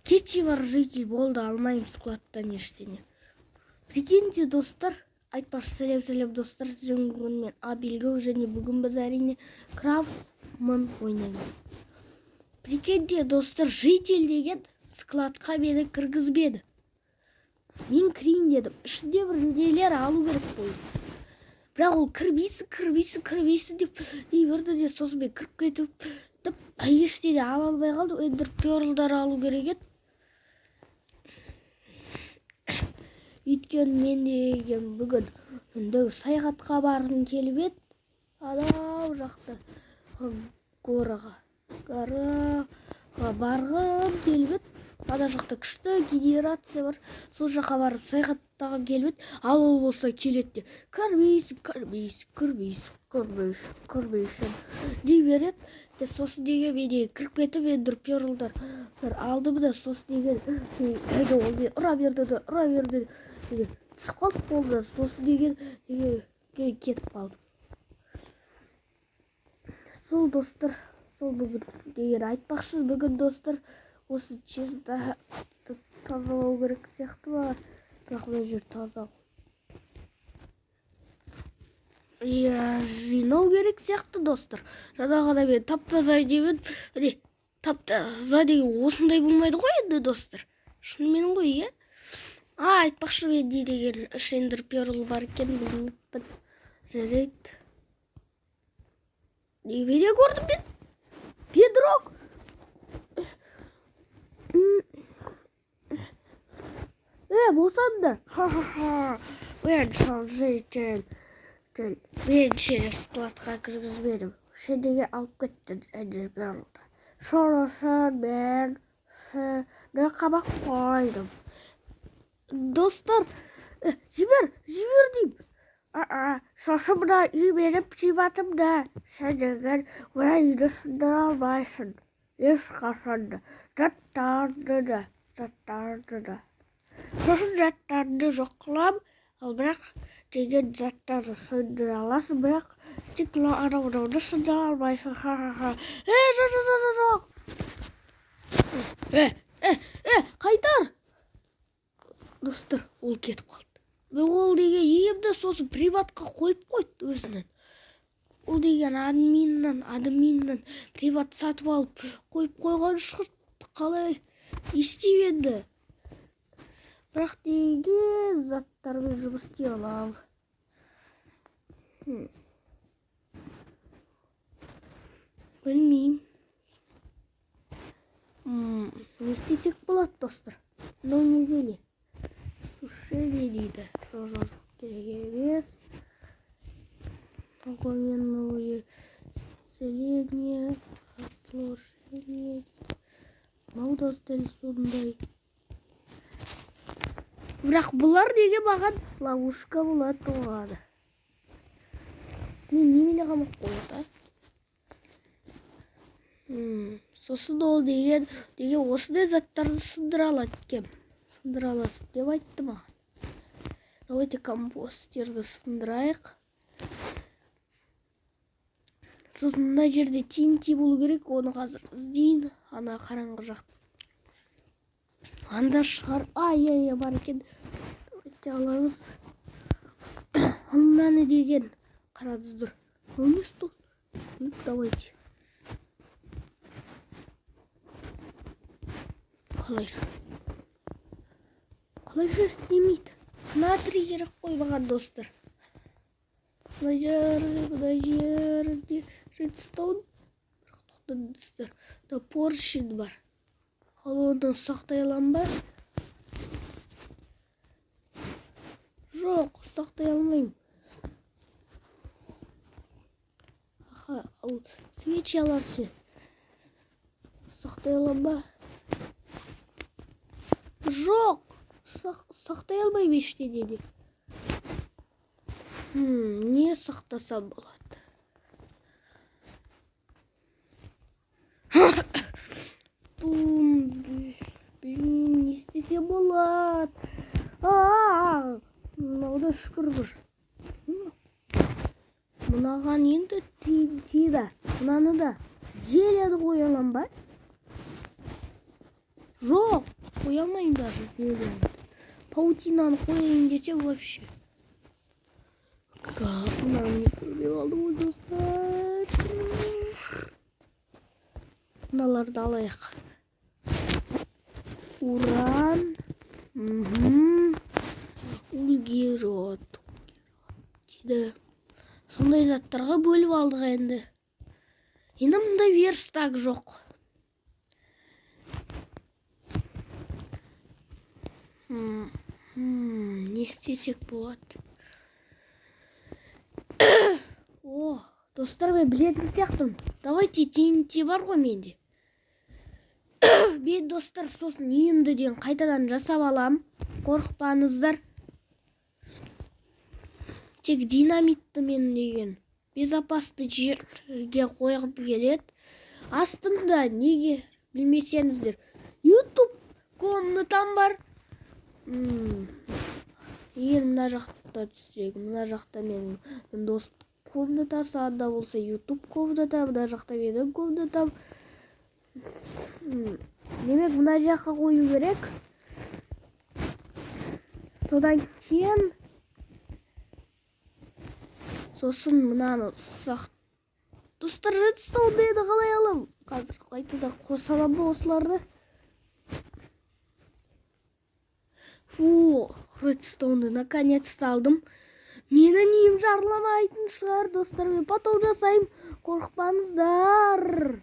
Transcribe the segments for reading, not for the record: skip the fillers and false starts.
Keçи бар житель болды, алмайым складтан ештеңе. Прикиньте, достар, айтпақшы сәлем достар, сіздің бүгін мен Абелгеу және бүгін біз әрине Крафтман ойнаймыз. Прикиньте, достар, житель деген складқа мені кіргізбеді. Мен кірейін дедім, ішінде бір нелер алу керек қой. Бірақ ол кірбейсің деп дей берді де, сосын мен кіріп кетіп, ештеңе ала алмай қалдым. Эндер перлдар алу керек еді. Өйткені мен деген бүгін саяхатқа барғым келіп еді. Анау жақта гораға барғым келіп еді. Ана жақта күшті генерация бар. Сол жаққа барып саяхаттағым келіп еді. Ал ол болса келеді де кірмейсің дей береді. Сосын деген мене кіріп кетіп, ендер перлдар алдым да, сосын деген ол мен ұра берді. Түсіп қалдық қолдан, сосын деген кетіп қалдым. Сол достар, сол бүгін деген айтпақшы, бүгін достар осы жерді тазалау керек сияқты бар. Бірақ бұл жер таза. Жинау керек сияқты достар. Жаңағыда мен тап-таза деймін. Тап-таза деген осындай болмайды ғой енді достар. Шынымен ғой, иә? Айтпақшы, мен не деген Эндер перл бар екен, білмеппін. Жарайды. Немене көрдім мен? Бедрок! Босандар! Мен сені складқа кіргізбедім. Сен неге алып кеттің Эндер перлді? Сонысын мен сені қамап қойдым. Достар, жібер дейм. Шошымда үйменіп жибатымда. Сен деген ойды сындыра алмайсың. Ешқашанда. Заттарыңды да. Сосын заттарыңды жоқ қылам, ал бірақ деген заттарды сындыра аласың, бірақ тек анауды сындыра алмайсың. Қайтар! Достар, ол кетіп қалды. Ол деген емді сосын приватқа қойып қойды өзінен. Ол деген админнан приват сатып алып қойып қойған шұрт. Қалай істейм енді? Бірақ деген заттармен жұмыс істей алам. Білмейм. Не істесек болады, достар? Но не зеле. Сушение дейді. Жоқ, керек емес. Огненное исцеление, отложение. Мауды дәл сондай. Бірақ бұлар неге маған ловушка болады оған? Мен немене қамап қойды? Сосын ол деген осындай заттарды сындыра алады кем. Сындыра аласың деп айтты маған. Давайте компостерді сындырайық. Сосын мына жерде TNT болу керек, оны қазір іздейін. Ана қараңғы жақта. Анда шығар. Бар екен. Давайте аламыз. Анда не деген? Қарадыздар. Не стоит? Давайте. Қалайша істемейді. Натрий керек қой маған, достар. Мына жерде редстоун. Достар, поршень бар. Ал оны сақтай алам ба? Жоқ, сақтай алмайым. Ал свечалар ше. Сақтай алам ба? Жоқ, сақтай алмайым ештеңені. Не сақтасам болады? Не істесе болады? Мынауда шүкір бір. Мынаған енді тиді. Мынаны да зелені қоялам ба? Жоқ, қоя алмаймын даже сөйлемді. Паутинаны қояйын десе вообще. Мынаны не көрмей қалдым ғой достар. Мыналарды алайық. Уран. Углерод. Дейді. Сондай заттарға бөліп алдық енді. Енді мұнда верстак жоқ. Не істесек болады? О, достар, мен білетін сияқтымын. Давайте TNT бар ғой менде. Мен достар сосын үйімді ден қайтадан жасап алам. Қорықпаңыздар. Тек динамитті мен деген безопасты жерге қойғым келеді. Астымда неге білмесеңіздер, YouTube комнатам бар. Егер мына жақта түссек, мына жақта менің достық комнатасы, анда болса YouTube комната, мына жақта менің комнатам. Демек мына жаққа қою керек. Содан кейін сосын мынаны ұсақ. Достар, редстоунды қалай алам? Қазір қайтада қоса алам ба осыларды? Фу, редстоунды наконец-то алдым. Менің үйім жарламайтын шығар, достар. Мен потом жасайым. Қорықпаңыздар.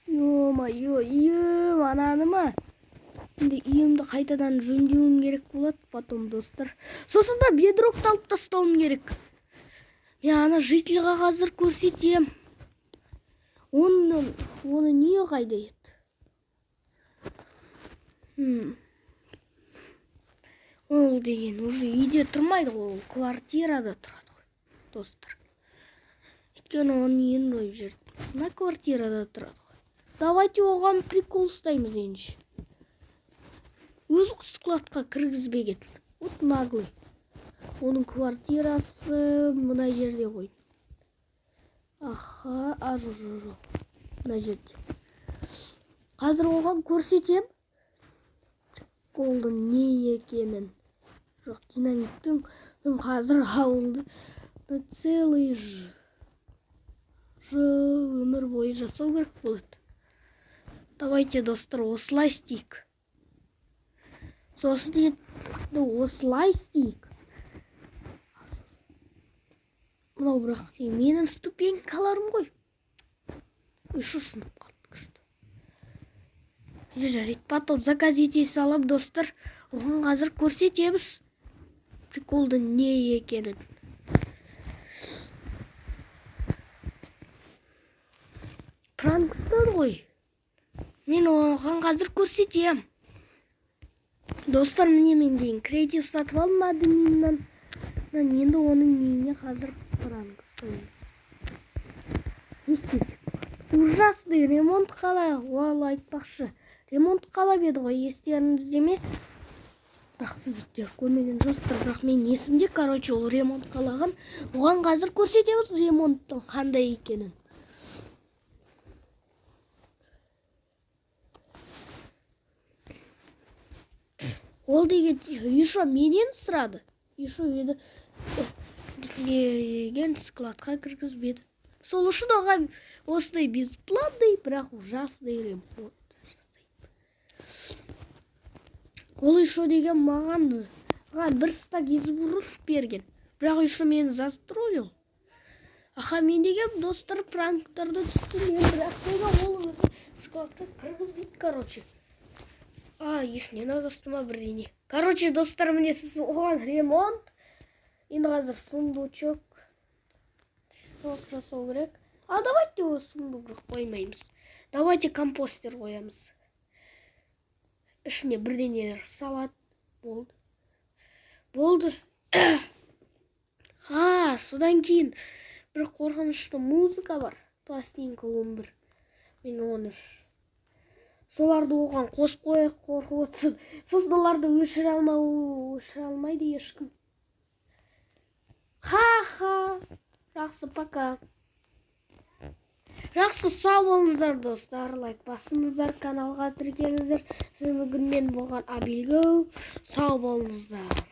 Ё-мо-ё, ананы ма? Енді үйімді қайтадан жөндеуім керек болады потом, достар. Сосын да бедрокты алып тастауым керек. Мен ана жителға қазір көрсетем. Оны не қайда еді? Ол деген уже үйде тұрмайды ғой, ол квартирада тұрады ғой, достар. Өйткені оны енді ой жерді. Мына квартирада тұрады ғой. Давайте оған прикол ұстаймыз енді. Өз складқа кіргізбеген. Вот наглый. Оның квартирасы мына жерде ғой. Аха, жоқ. Мына жерде. Қазір оған көрсетем. Қолдың не екенін. Жоқ, динамитпен мен қазір ауылды целый жыл өмір бойы жасау керек болады. Давайте, достар, осылай істейік. Сосын енді осылай істейік. Мынау бірақ менің ступенькаларым ғой. Үші сынып қалды күшті. Жарайды, потом заказ ете салам, достар. Оған қазір көрсетеміз. Приколды не екенін. Пранкстан ғой. Мен оған қазір көрсетем. Достар, міне мен дейін креатив сатып алдым админнан. Енді оның нейіне қазір пранкстан. Не істесек? Ужасный ремонт қалай? Ол айтпақшы. Ремонт қалап еді ғой, естеріңізде ме? Бірақ сіздер көрмеген жоспар, бірақ мен есімде, ол ремонт қалаған. Оған қазір көрсетеміз ремонттың қандай екенін. Ол деген еще менен сұрады. Еще еді деген складқа кіргізбеді. Сол үшін оған осындай бесплатный, бірақ ужасный ремонт. Ол еще деген маған бір стак изумруд берген. Бірақ еще мені застролил. Аха, мен деген достар пранктарды түстім. Бірақ деген ол складқа кіргізбейді, есіне назастыма бірдеңе. Достар, міне сіз оған ремонт. Енді қазір сундучок жасау керек. Давайте о сундук қоймаймыз. Давайте компостер қоямыз. Ішіне бірдеңелер салат. Болды. Содан кейін бір қорқынышты музыка бар. Пластинка 11. Мен 13. Соларды оған қосып қойып қорқып отырсын. Создыларды өшіре алмайды ешкім. Ха-ха. Жақсы, пока. Жақсы, сау болыңыздар достар, лайк басыңыздар, каналға тіркеліңіздер. Бүгін мен болған Абилгау, сау болыңыздар.